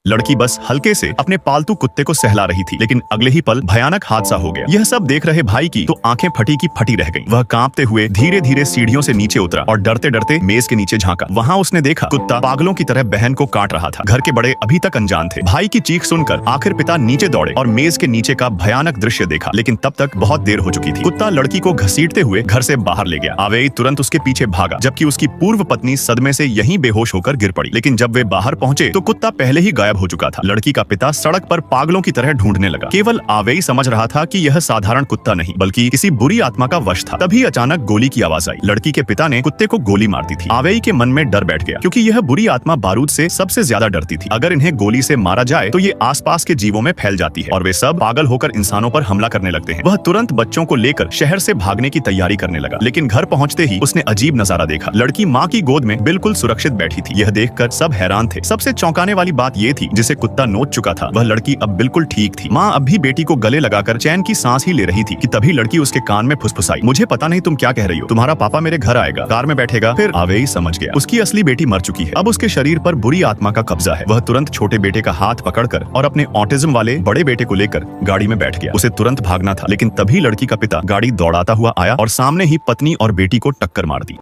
लड़की बस हल्के से अपने पालतू कुत्ते को सहला रही थी, लेकिन अगले ही पल भयानक हादसा हो गया। यह सब देख रहे भाई की तो आंखें फटी की फटी रह गईं। वह कांपते हुए धीरे धीरे सीढ़ियों से नीचे उतरा और डरते डरते मेज के नीचे झांका। वहां उसने देखा कुत्ता पागलों की तरह बहन को काट रहा था। घर के बड़े अभी तक अनजान थे। भाई की चीख सुनकर आखिर पिता नीचे दौड़े और मेज के नीचे का भयानक दृश्य देखा, लेकिन तब तक बहुत देर हो चुकी थी। कुत्ता लड़की को घसीटते हुए घर से बाहर ले गया। आवेई तुरंत उसके पीछे भागा, जबकि उसकी पूर्व पत्नी सदमे से यहीं बेहोश होकर गिर पड़ी। लेकिन जब वे बाहर पहुंचे तो कुत्ता पहले ही गायब हो चुका था। लड़की का पिता सड़क पर पागलों की तरह ढूंढने लगा। केवल आवेई समझ रहा था कि यह साधारण कुत्ता नहीं बल्कि किसी बुरी आत्मा का वश था। तभी अचानक गोली की आवाज आई। लड़की के पिता ने कुत्ते को गोली मार दी थी। आवेई के मन में डर बैठ गया, क्योंकि यह बुरी आत्मा बारूद से सबसे ज्यादा डरती थी। अगर इन्हें गोली से मारा जाए तो ये आसपास के जीवों में फैल जाती है और वे सब पागल होकर इंसानों पर हमला करने लगते हैं। वह तुरंत बच्चों को लेकर शहर से भागने की तैयारी करने लगा, लेकिन घर पहुंचते ही उसने अजीब नजारा देखा। लड़की माँ की गोद में बिल्कुल सुरक्षित बैठी थी। यह देखकर सब हैरान थे। सबसे चौंकाने वाली बात यह थी, जिसे कुत्ता नोच चुका था, वह लड़की अब बिल्कुल ठीक थी। माँ अब भी बेटी को गले लगाकर चैन की सांस ही ले रही थी कि तभी लड़की उसके कान में फुसफुसाई, मुझे पता नहीं तुम क्या कह रही हो, तुम्हारा पापा मेरे घर आएगा, कार में बैठेगा। फिर आवेई समझ गया, उसकी असली बेटी मर चुकी है। अब उसके शरीर पर बुरी आत्मा का कब्जा है। वह तुरंत छोटे बेटे का हाथ पकड़कर और अपने ऑटिज्म वाले बड़े बेटे को लेकर गाड़ी में बैठ गया। उसे तुरंत भागना था, लेकिन तभी लड़की का पिता गाड़ी दौड़ाता हुआ आया और सामने ही पत्नी और बेटी को टक्कर मार दी।